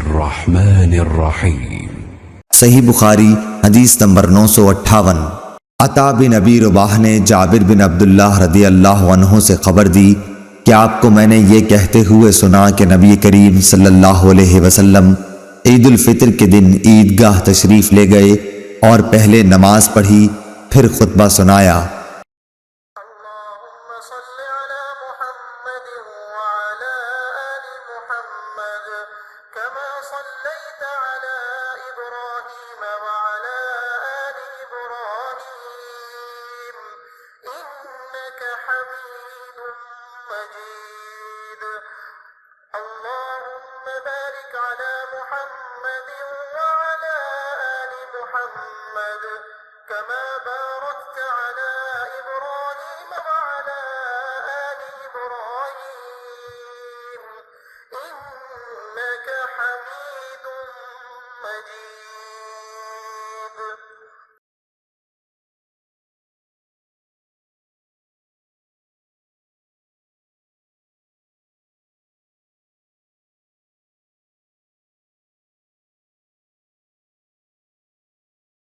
बिस्मिल्लाहिर्रहमानिर्रहीम। सही बुखारी हदीस नंबर 958। अता बिन अबी रुबाह ने जाबिर बिन अब्दुल्लाह रदी अल्लाह अन्हु से खबर दी कि आपको मैंने ये कहते हुए सुना कि नबी करीम सल्लल्लाहु अलैहि वसल्लम ईद उल फितर के दिन ईदगाह तशरीफ़ ले गए और पहले नमाज पढ़ी, फिर खुतबा सुनाया। كما باركت على إبراهيم وعلى آل إبراهيم إنك حميد